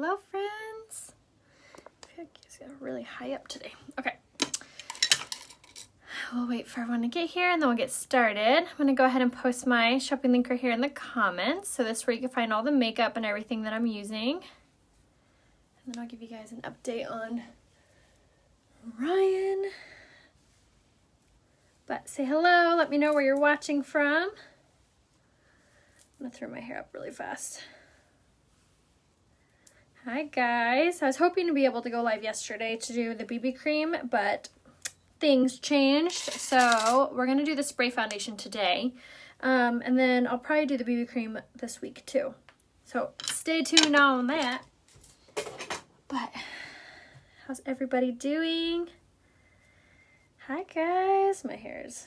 Hello, friends. I feel like it's really high up today. Okay. We'll wait for everyone to get here and then we'll get started. I'm going to go ahead and post my shopping link right here in the comments. So this is where you can find all the makeup and everything that I'm using. And then I'll give you guys an update on Ryan. But say hello. Let me know where you're watching from. I'm going to throw my hair up really fast. Hi guys. I was hoping to be able to go live yesterday to do the BB cream, but things changed. So we're going to do the spray foundation today. And then I'll probably do the BB cream this week too. So stay tuned on that. But how's everybody doing? Hi guys. My hair is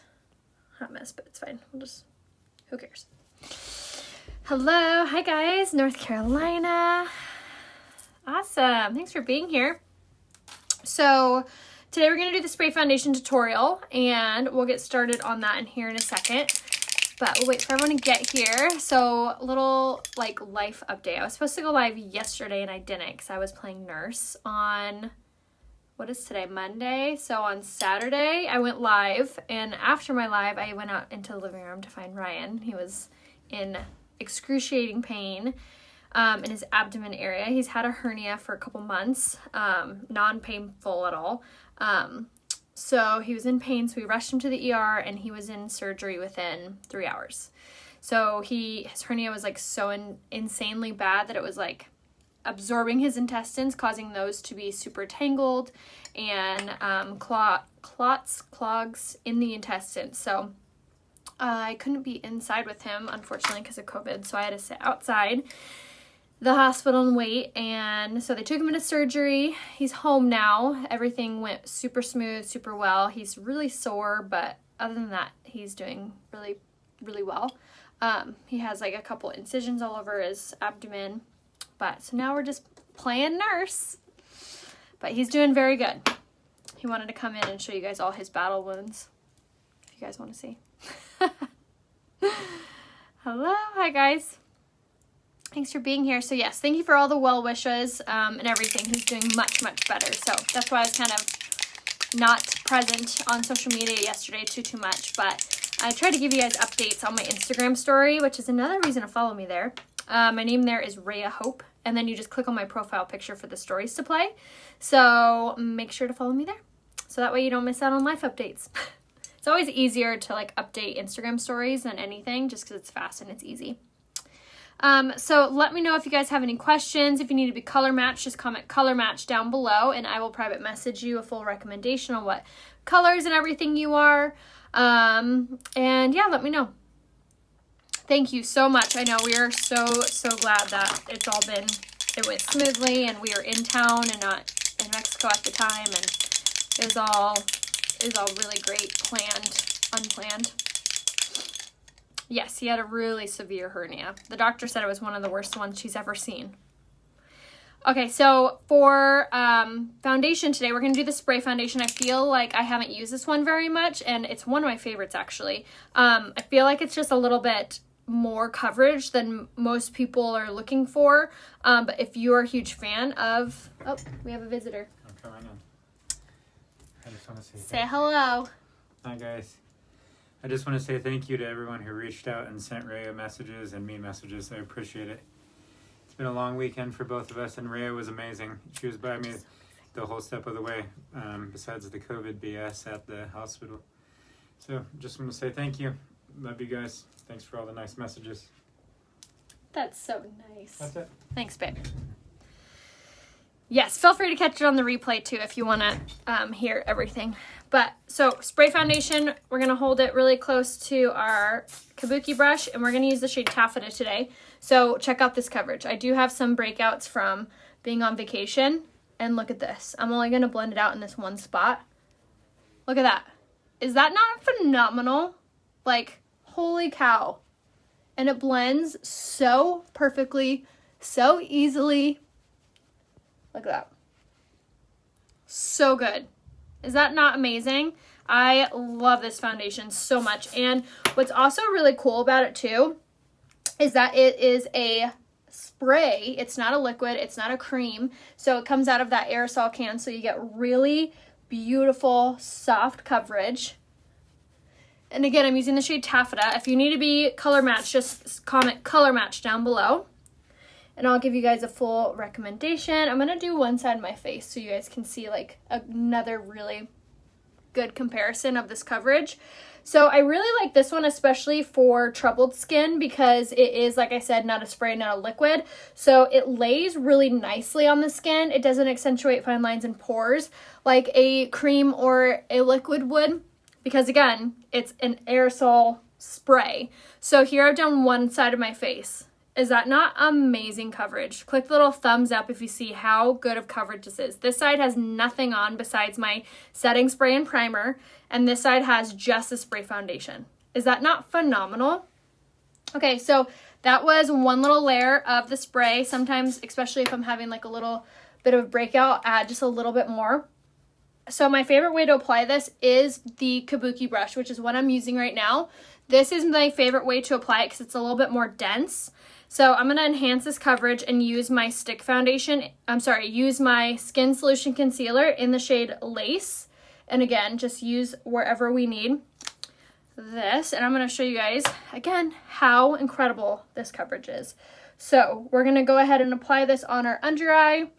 a hot mess, but it's fine. We'll just, who cares? Hello. Hi guys. North Carolina. Awesome. Thanks for being here. So today we're going to do the spray foundation tutorial and we'll get started on that in here in a second. But we'll wait for everyone to get here. So a little like life update. I was supposed to go live yesterday and I didn't because I was playing nurse on, what is today, Monday? So on Saturday I went live, and after my live I went out into the living room to find Ryan. He was in excruciating pain. In his abdomen area. He's had a hernia for a couple months, non-painful at all. So he was in pain, so we rushed him to the ER and he was in surgery within 3 hours. So his hernia was like so insanely bad that it was like absorbing his intestines, causing those to be super tangled and clogs in the intestines. So I couldn't be inside with him, unfortunately, because of COVID, so I had to sit outside the hospital and wait, and so they took him into surgery. He's home now. Everything went super smooth, super well. He's really sore, but other than that, he's doing really, really well. He has like a couple incisions all over his abdomen, but so now we're just playing nurse, but he's doing very good. He wanted to come in and show you guys all his battle wounds, if you guys want to see. Hello, hi guys. Thanks for being here. So yes, thank you for all the well wishes and everything. He's doing much, much better. So that's why I was kind of not present on social media yesterday too much. But I tried to give you guys updates on my Instagram story, which is another reason to follow me there. My name there is Rhea Hope. And then you just click on my profile picture for the stories to play. So make sure to follow me there. So that way you don't miss out on life updates. It's always easier to like update Instagram stories than anything, just because it's fast and it's easy. So let me know if you guys have any questions. If you need to be color matched, just comment color match down below and I will private message you a full recommendation on what colors and everything you are. And yeah, let me know. Thank you so much. I know we are so glad that it went smoothly and we were in town and not in Mexico at the time, and it was all really great, unplanned. Yes, he had a really severe hernia. The doctor said it was one of the worst ones she's ever seen. Okay, so for foundation today, we're going to do the spray foundation. I feel like I haven't used this one very much, and it's one of my favorites, actually. I feel like it's just a little bit more coverage than most people are looking for. But if you're a huge fan of... Oh, we have a visitor. I'm coming in. I just want to say hello. Hi, guys. I just want to say thank you to everyone who reached out and sent Rhea messages and me messages. I appreciate it. It's been a long weekend for both of us, and Rhea was amazing. She was by me the whole step of the way, besides the COVID BS at the hospital. So just want to say thank you. Love you guys. Thanks for all the nice messages. That's so nice. That's it. Thanks, babe. Yes, feel free to catch it on the replay too if you want to hear everything. But so spray foundation, we're going to hold it really close to our kabuki brush and we're going to use the shade Taffeta today. So check out this coverage. I do have some breakouts from being on vacation, and look at this. I'm only going to blend it out in this one spot. Look at that. Is that not phenomenal? Like, holy cow. And it blends so perfectly, so easily. Look at that. So good. Is that not amazing? I love this foundation so much. And what's also really cool about it too is that it is a spray. It's not a liquid, it's not a cream. So it comes out of that aerosol can, so you get really beautiful, soft coverage. And again, I'm using the shade Taffeta. If you need to be color matched, just comment color match down below. And I'll give you guys a full recommendation. I'm going to do one side of my face so you guys can see like another really good comparison of this coverage. So I really like this one, especially for troubled skin, because it is, like I said, not a spray, not a liquid. So it lays really nicely on the skin. It doesn't accentuate fine lines and pores like a cream or a liquid would, because again, it's an aerosol spray. So here I've done one side of my face. Is that not amazing coverage? Click the little thumbs up if you see how good of coverage this is. This side has nothing on besides my setting spray and primer, and this side has just a spray foundation. Is that not phenomenal? Okay, so that was one little layer of the spray. Sometimes, especially if I'm having like a little bit of a breakout, add just a little bit more. So my favorite way to apply this is the kabuki brush, which is what I'm using right now. This is my favorite way to apply it because it's a little bit more dense. So I'm going to enhance this coverage and use my stick foundation. Use my Skin Solution Concealer in the shade Lace. And again, just use wherever we need this. And I'm going to show you guys, again, how incredible this coverage is. So we're going to go ahead and apply this on our under eye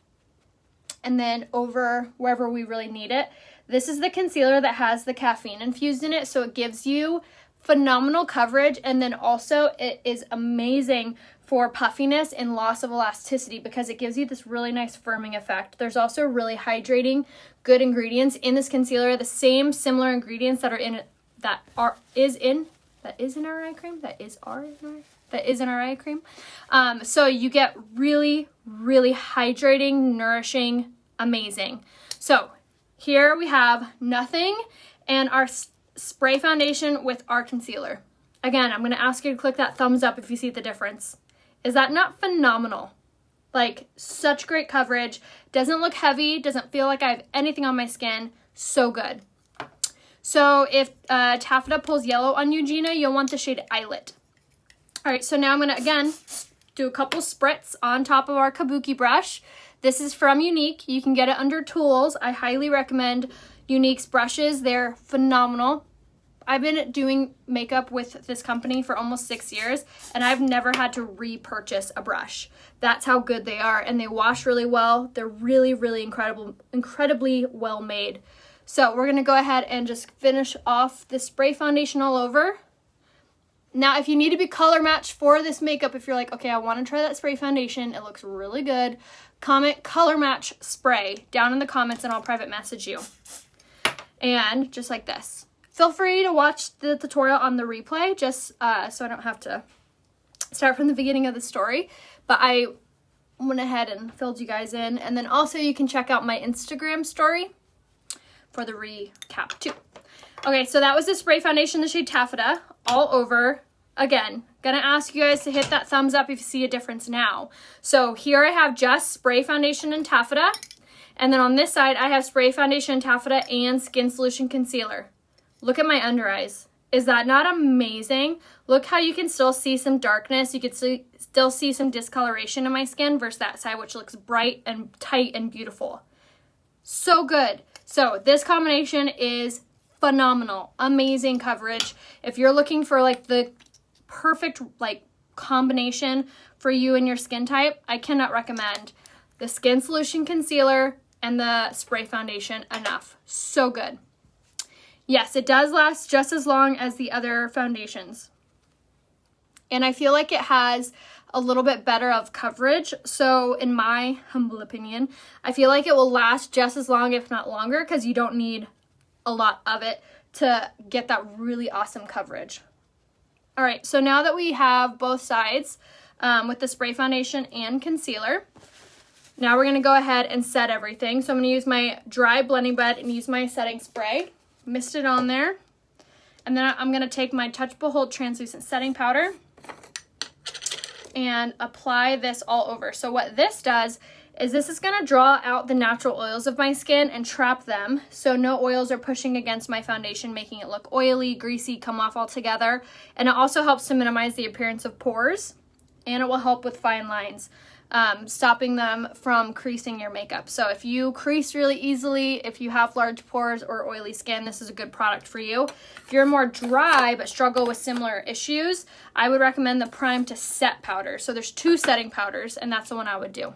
and then over wherever we really need it. This is the concealer that has the caffeine infused in it, so it gives you phenomenal coverage, and then also it is amazing for puffiness and loss of elasticity because it gives you this really nice firming effect. There's also really hydrating good ingredients in this concealer, the same similar ingredients that are in it that is in our eye cream. So you get really, really hydrating, nourishing, amazing. So here we have nothing and our spray foundation with our concealer. Again, I'm going to ask you to click that thumbs up if you see the difference. Is that not phenomenal? Like, such great coverage. Doesn't look heavy. Doesn't feel like I have anything on my skin. So good. So if Taffeta pulls yellow on you, Gina, you'll want the shade Eyelet. All right, so now I'm going to, again, do a couple spritz on top of our kabuki brush. This is from Unique. You can get it under Tools. I highly recommend Unique's brushes. They're phenomenal. I've been doing makeup with this company for almost 6 years, and I've never had to repurchase a brush. That's how good they are, and they wash really well. They're really, really incredibly well made. So we're going to go ahead and just finish off the spray foundation all over. Now, if you need to be color matched for this makeup, if you're like, okay, I want to try that spray foundation, it looks really good, comment color match spray down in the comments and I'll private message you. And just like this. Feel free to watch the tutorial on the replay, just so I don't have to start from the beginning of the story. But I went ahead and filled you guys in. And then also you can check out my Instagram story for the recap too. Okay, so that was the spray foundation, the shade Taffeta, all over. Again, gonna ask you guys to hit that thumbs up if you see a difference now. So here I have just spray foundation and Taffeta. And then on this side, I have spray foundation, Taffeta, and Skin Solution Concealer. Look at my under eyes. Is that not amazing? Look how you can still see some darkness. You can still see some discoloration in my skin versus that side, which looks bright and tight and beautiful. So good. So this combination is phenomenal. Amazing coverage. If you're looking for like the perfect like combination for you and your skin type, I cannot recommend the Skin Solution Concealer and the spray foundation enough. So good. Yes, it does last just as long as the other foundations. And I feel like it has a little bit better of coverage. So in my humble opinion, I feel like it will last just as long, if not longer, because you don't need a lot of it to get that really awesome coverage. All right, so now that we have both sides with the spray foundation and concealer, now we're gonna go ahead and set everything. So I'm gonna use my dry blending bed and use my setting spray. Mist it on there. And then I'm gonna take my Touchable Hold Translucent Setting Powder and apply this all over. So what this does is this is gonna draw out the natural oils of my skin and trap them so no oils are pushing against my foundation, making it look oily, greasy, come off altogether. And it also helps to minimize the appearance of pores. and it will help with fine lines, stopping them from creasing your makeup. So if you crease really easily, if you have large pores or oily skin, this is a good product for you. If you're more dry but struggle with similar issues, I would recommend the Prime to Set powder. So there's 2 setting powders, and that's the one I would do.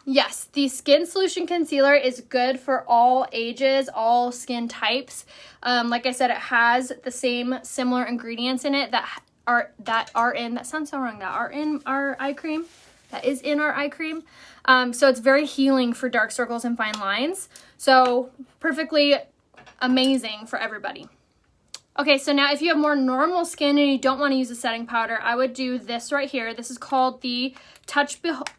Yes, the Skin Solution Concealer is good for all ages, all skin types. Like I said, it has the same similar ingredients in it that are in, that sounds so wrong, that are in our eye cream, that is in our eye cream. So it's very healing for dark circles and fine lines. So perfectly amazing for everybody. Okay, so now if you have more normal skin and you don't want to use a setting powder, I would do this right here. This is called the Touch Behold.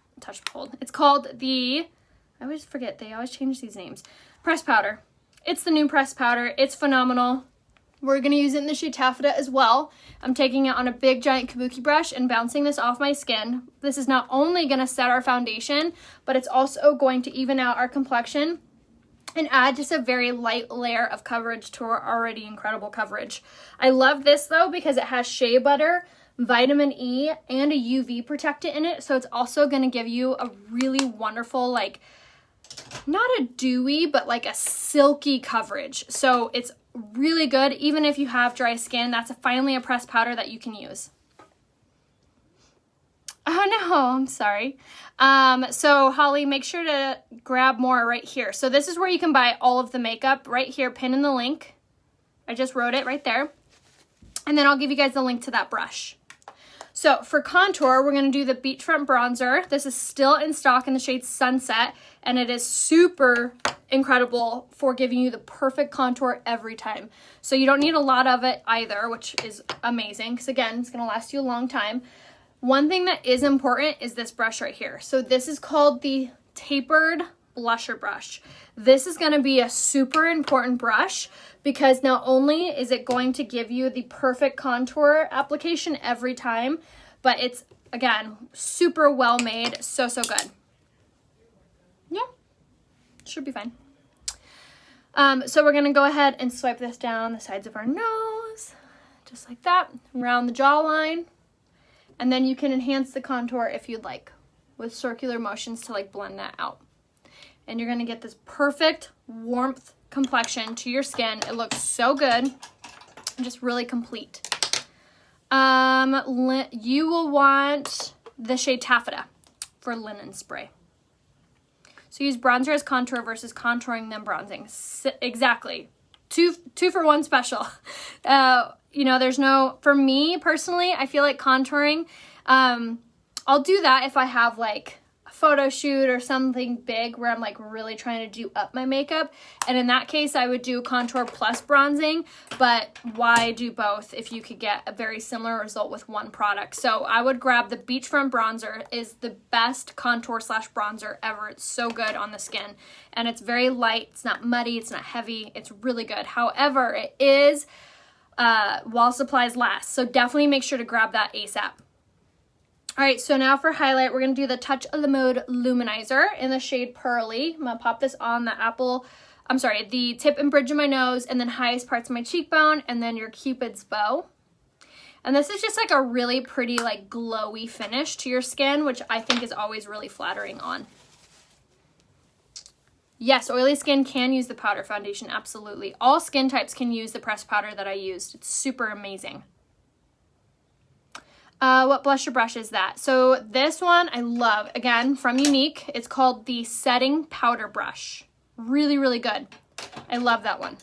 It's called the, I always forget, they always change these names. Press powder. It's the new press powder. It's phenomenal. We're going to use it in the shade Taffeta as well. I'm taking it on a big giant kabuki brush and bouncing this off my skin. This is not only going to set our foundation, but it's also going to even out our complexion and add just a very light layer of coverage to our already incredible coverage. I love this though because it has shea butter, vitamin E, and a UV protectant in it. So it's also going to give you a really wonderful, like, not a dewy, but like a silky coverage. So it's really good. Even if you have dry skin, that's finally a pressed powder that you can use. Oh no, I'm sorry. So Holly, make sure to grab more right here. So this is where you can buy all of the makeup right here, pin in the link. I just wrote it right there. And then I'll give you guys the link to that brush. So for contour, we're going to do the Beachfront Bronzer. This is still in stock in the shade Sunset, and it is super incredible for giving you the perfect contour every time. So you don't need a lot of it either, which is amazing because, again, it's going to last you a long time. One thing that is important is this brush right here. So this is called the Tapered Blusher Brush. This is going to be a super important brush because not only is it going to give you the perfect contour application every time, but it's, again, super well made, so good. Yeah, should be fine. So we're going to go ahead and swipe this down the sides of our nose, just like that, around the jawline, and then you can enhance the contour if you'd like with circular motions to like blend that out. And you're going to get this perfect warmth complexion to your skin. It looks so good and just really complete. You will want the shade Taffeta for linen spray. So use bronzer as contour versus contouring then bronzing. Exactly. Two for one special. You know, there's no, for me personally, I feel like contouring, I'll do that if I have like photo shoot or something big where I'm like really trying to do up my makeup, and in that case I would do contour plus bronzing. But why do both if you could get a very similar result with one product? So I would grab the Beachfront Bronzer. Is the best contour slash bronzer ever. It's so good on the skin and it's very light, it's not muddy, it's not heavy, it's really good. However, it is while supplies last, so definitely make sure to grab that ASAP. All right, so now for highlight, we're going to do the Touch of the Mode Luminizer in the shade Pearly. I'm going to pop this on the tip and bridge of my nose, and then highest parts of my cheekbone, and then your Cupid's bow. And this is just like a really pretty, like glowy finish to your skin, which I think is always really flattering on. Yes, oily skin can use the powder foundation, absolutely. All skin types can use the pressed powder that I used. It's super amazing. What blusher brush is that? So this one I love, again, from Unique. It's called the Setting Powder Brush. Really, really good. I love that one.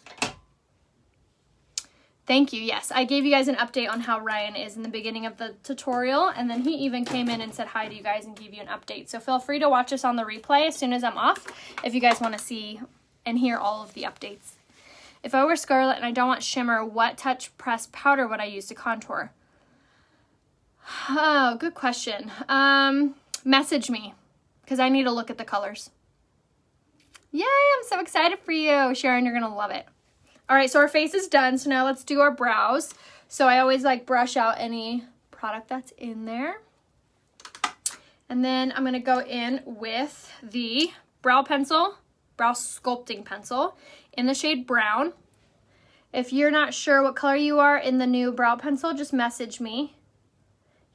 Thank you. Yes, I gave you guys an update on how Ryan is in the beginning of the tutorial, and then he even came in and said hi to you guys and gave you an update. So feel free to watch us on the replay as soon as I'm off if you guys want to see and hear all of the updates. If I were Scarlett and I don't want shimmer, what touch pressed powder would I use to contour? Oh, good question. Message me because I need to look at the colors. Yay, I'm so excited for you. Sharon, you're going to love it. All right, so our face is done. So now let's do our brows. So I always like brush out any product that's in there. And then I'm going to go in with the brow sculpting pencil in the shade Brown. If you're not sure what color you are in the new brow pencil, just message me.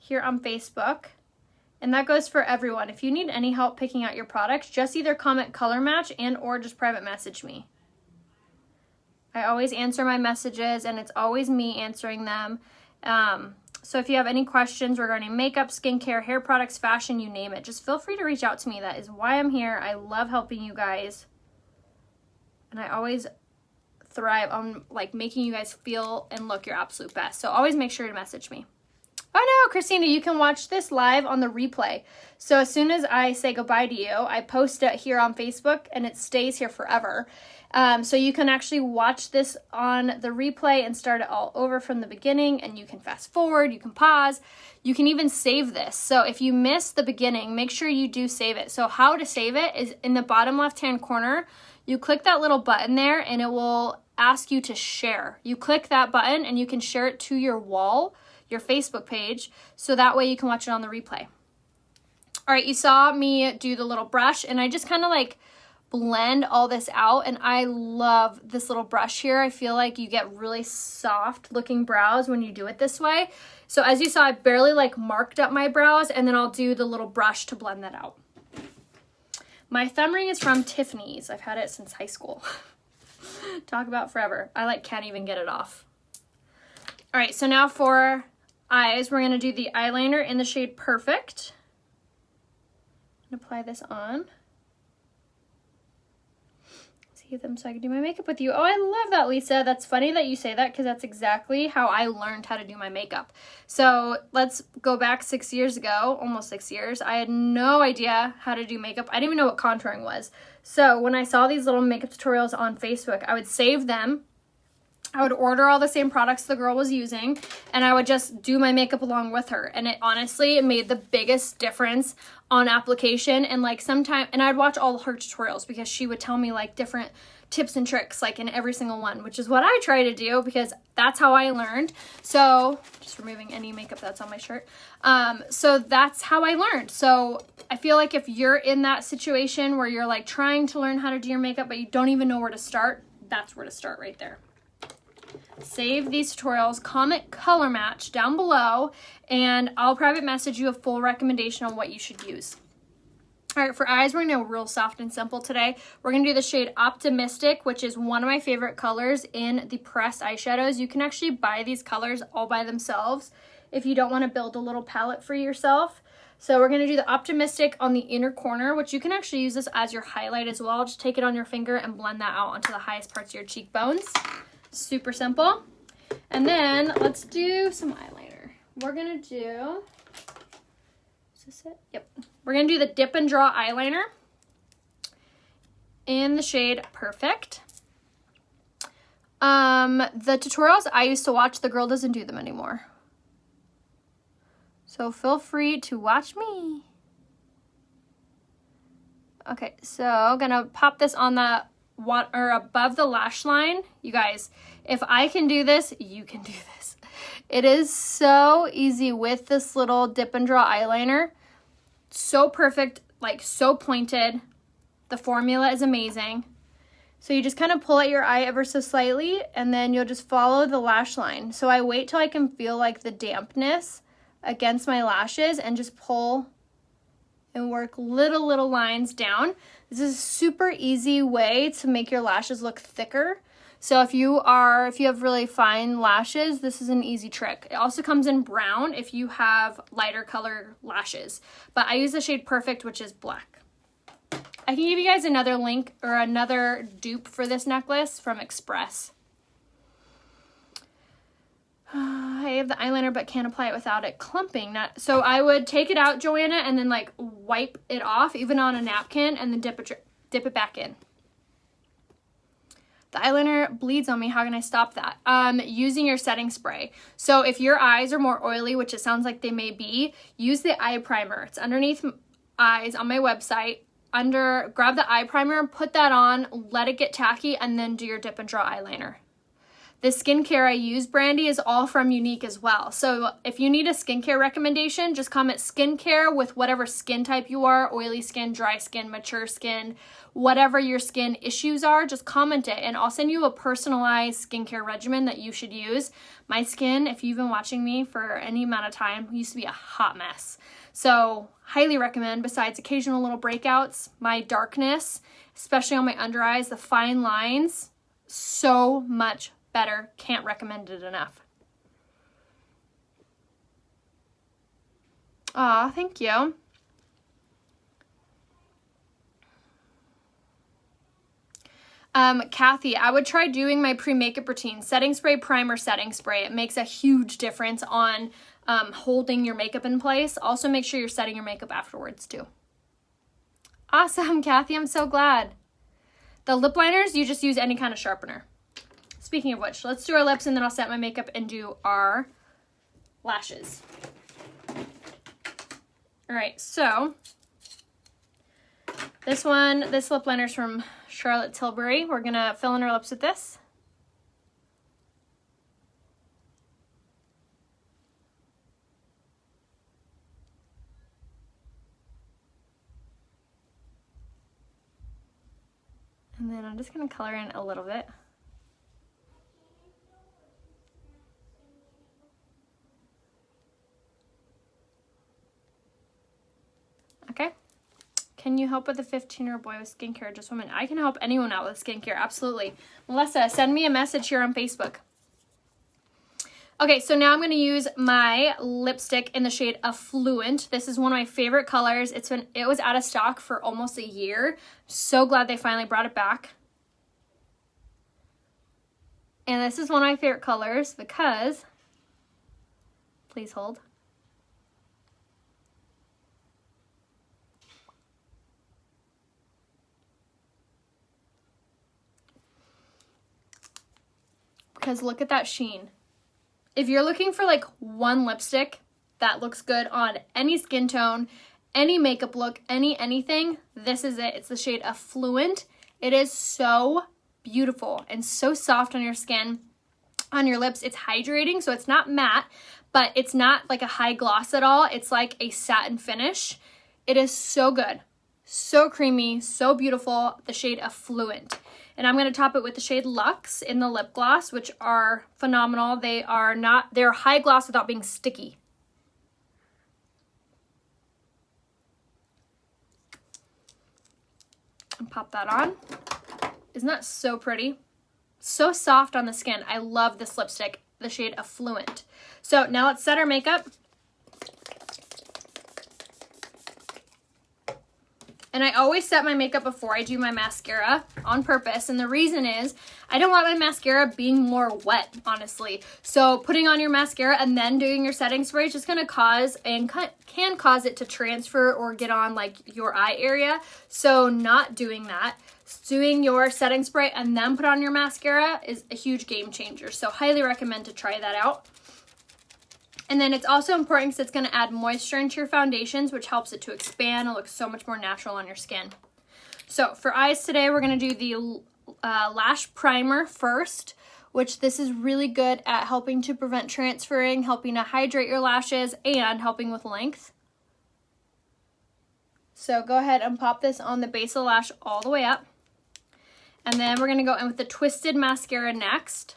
here on Facebook. And that goes for everyone. If you need any help picking out your products, just either comment color match and or just private message me. I always answer my messages, and it's always me answering them. So if you have any questions regarding makeup, skincare, hair products, fashion, you name it, just feel free to reach out to me. That is why I'm here. I love helping you guys. And I always thrive on like making you guys feel and look your absolute best. So always make sure to message me. Oh no, Christina, you can watch this live on the replay. So as soon as I say goodbye to you, I post it here on Facebook and it stays here forever. So you can actually watch this on the replay and start it all over from the beginning, and you can fast forward, you can pause, you can even save this. So if you miss the beginning, make sure you do save it. So how to save it is in the bottom left-hand corner, you click that little button there and it will ask you to share. You click that button and you can share it to your wall, your Facebook page, so that way you can watch it on the replay. All right, you saw me do the little brush, and I just kind of like blend all this out, and I love this little brush here. I feel like you get really soft looking brows when you do it this way. So as you saw, I barely like marked up my brows, and then I'll do the little brush to blend that out. My thumb ring is from Tiffany's. I've had it since high school. Talk about forever. I like can't even get it off. All right, so now for eyes, we're gonna do the eyeliner in the shade Perfect. I'm gonna apply this on. Them so I can do my makeup with you. Oh, I love that, Lisa. That's funny that you say that, because that's exactly how I learned how to do my makeup. So let's go back 6 years ago, almost 6 years. I had no idea how to do makeup. I didn't even know what contouring was. So when I saw these little makeup tutorials on Facebook, I would save them. I would order all the same products the girl was using, and I would just do my makeup along with her. And it honestly, it made the biggest difference on application. And like sometimes, and I'd watch all her tutorials because she would tell me like different tips and tricks like in every single one, which is what I try to do because that's how I learned. So just removing any makeup that's on my shirt. So that's how I learned. So I feel like if you're in that situation where you're like trying to learn how to do your makeup, but you don't even know where to start, that's where to start right there. Save these tutorials, comment color match down below, and I'll private message you a full recommendation on what you should use. All right, for eyes, we're gonna go real soft and simple today. We're gonna do the shade Optimistic, which is one of my favorite colors in the pressed eyeshadows. You can actually buy these colors all by themselves if you don't wanna build a little palette for yourself. So we're gonna do the Optimistic on the inner corner, which you can actually use this as your highlight as well. Just take it on your finger and blend that out onto the highest parts of your cheekbones. Super simple. And then let's do some eyeliner. We're gonna do, is this it? Yep. We're gonna do the Dip and Draw Eyeliner in the shade Perfect. The tutorials I used to watch, the girl doesn't do them anymore. So feel free to watch me. Okay, so I'm gonna pop this on the or above the lash line. You guys, if I can do this, you can do this. It is so easy with this little Dip and Draw eyeliner. So perfect, like so pointed. The formula is amazing. So you just kind of pull at your eye ever so slightly, and then you'll just follow the lash line. So I wait till I can feel like the dampness against my lashes and just pull and work little lines down. This is a super easy way to make your lashes look thicker. So if you have really fine lashes, this is an easy trick. It also comes in brown if you have lighter color lashes. But I use the shade Perfect, which is black. I can give you guys another link or another dupe for this necklace from Express. I have the eyeliner but can't apply it without it clumping. So I would take it out, Joanna, and then like wipe it off even on a napkin and then dip it back in. The eyeliner bleeds on me. How can I stop that? Using your setting spray. So if your eyes are more oily, which it sounds like they may be, use the eye primer. It's underneath eyes on my website. Grab the eye primer, put that on, let it get tacky, and then do your Dip and Draw eyeliner. The skincare I use, Brandy, is all from Unique as well. So if you need a skincare recommendation, just comment skincare with whatever skin type you are, oily skin, dry skin, mature skin, whatever your skin issues are, just comment it and I'll send you a personalized skincare regimen that you should use. My skin, if you've been watching me for any amount of time, used to be a hot mess. So highly recommend, besides occasional little breakouts, my darkness, especially on my under eyes, the fine lines, so much better. Can't recommend it enough. Aw, thank you. Kathy, I would try doing my pre-makeup routine. Setting spray, primer, setting spray. It makes a huge difference on holding your makeup in place. Also, make sure you're setting your makeup afterwards too. Awesome, Kathy. I'm so glad. The lip liners, you just use any kind of sharpener. Speaking of which, let's do our lips and then I'll set my makeup and do our lashes. All right, so this lip liner is from Charlotte Tilbury. We're gonna fill in our lips with this. And then I'm just gonna color in a little bit. Okay. Can you help with a 15-year-old boy with skincare? Just women. I can help anyone out with skincare. Absolutely. Melissa, send me a message here on Facebook. Okay, so now I'm going to use my lipstick in the shade Affluent. This is one of my favorite colors. It was out of stock for almost a year. So glad they finally brought it back. And this is one of my favorite colors because, please hold. Because look at that sheen. If you're looking for like one lipstick that looks good on any skin tone, any makeup look, anything, this is it. It's the shade Affluent. It is so beautiful and so soft on your skin, on your lips. It's hydrating, so it's not matte, but it's not like a high gloss at all. It's like a satin finish. It is so good, so creamy, so beautiful. The shade Affluent. And I'm going to top it with the shade Luxe in the lip gloss, which are phenomenal. They're high gloss without being sticky. And pop that on. Isn't that so pretty? So soft on the skin. I love this lipstick, the shade Affluent. So now let's set our makeup. And I always set my makeup before I do my mascara on purpose. And the reason is I don't want my mascara being more wet, honestly. So putting on your mascara and then doing your setting spray is just going to cause and can cause it to transfer or get on like your eye area. So not doing that. Doing your setting spray and then put on your mascara is a huge game changer. So highly recommend to try that out. And then it's also important because it's going to add moisture into your foundations, which helps it to expand and look so much more natural on your skin. So for eyes today, we're going to do the lash primer first, which this is really good at helping to prevent transferring, helping to hydrate your lashes, and helping with length. So go ahead and pop this on the base of the lash all the way up. And then we're going to go in with the Twisted Mascara next.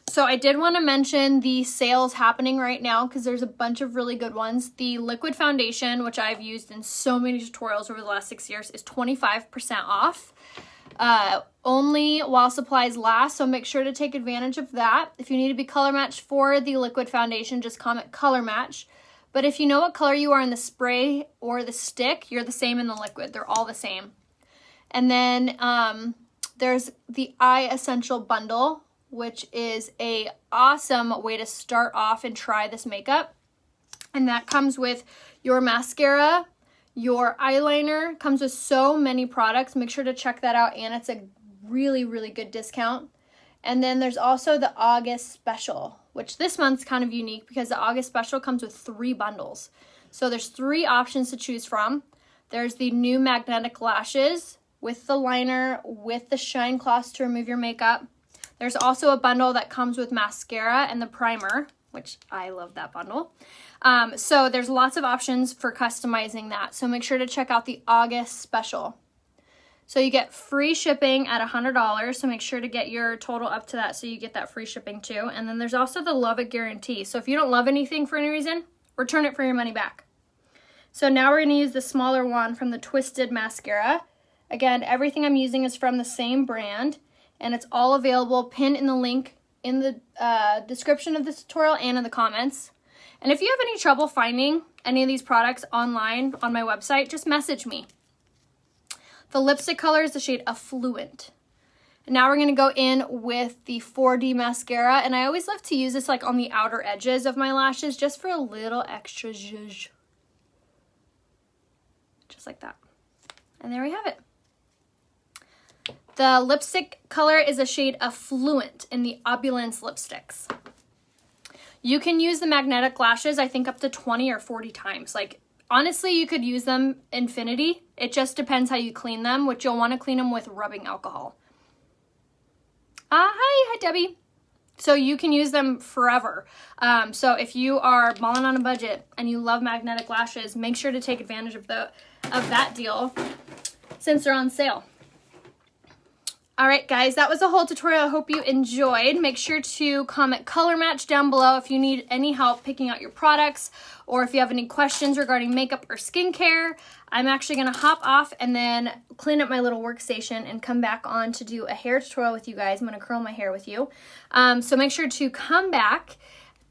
So I did want to mention the sales happening right now because there's a bunch of really good ones. The liquid foundation, which I've used in so many tutorials over the last 6 years, is 25% off. Only while supplies last, so make sure to take advantage of that. If you need to be color matched for the liquid foundation, just comment color match. But if you know what color you are in the spray or the stick, you're the same in the liquid. They're all the same. And then there's the Eye Essential Bundle, which is a awesome way to start off and try this makeup. And that comes with your mascara, your eyeliner, comes with so many products. Make sure to check that out, and it's a really, really good discount. And then there's also the August special, which this month's kind of unique because the August special comes with 3 bundles. So there's 3 options to choose from. There's the new magnetic lashes with the liner, with the shine cloths to remove your makeup. There's also a bundle that comes with mascara and the primer, which I love that bundle. So there's lots of options for customizing that. So make sure to check out the August special. So you get free shipping at $100. So make sure to get your total up to that so you get that free shipping too. And then there's also the Love It Guarantee. So if you don't love anything for any reason, return it for your money back. So now we're going to use the smaller one from the Twisted Mascara. Again, everything I'm using is from the same brand, and it's all available pinned in the link in the description of this tutorial and in the comments. And if you have any trouble finding any of these products online on my website, just message me. The lipstick color is the shade Affluent. And now we're going to go in with the 4D mascara, and I always love to use this like on the outer edges of my lashes just for a little extra zhuzh. Just like that. And there we have it. The lipstick color is a shade Affluent in the Opulence lipsticks. You can use the magnetic lashes, I think up to 20 or 40 times. Like, honestly, you could use them infinity. It just depends how you clean them, which you'll want to clean them with rubbing alcohol. Hi Debbie. So you can use them forever. So if you are balling on a budget and you love magnetic lashes, make sure to take advantage of that deal since they're on sale. All right, guys, that was the whole tutorial. I hope you enjoyed. Make sure to comment color match down below if you need any help picking out your products or if you have any questions regarding makeup or skincare. I'm actually going to hop off and then clean up my little workstation and come back on to do a hair tutorial with you guys. I'm going to curl my hair with you. So make sure to come back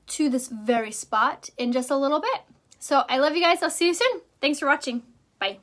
to this very spot in just a little bit. So I love you guys. I'll see you soon. Thanks for watching. Bye.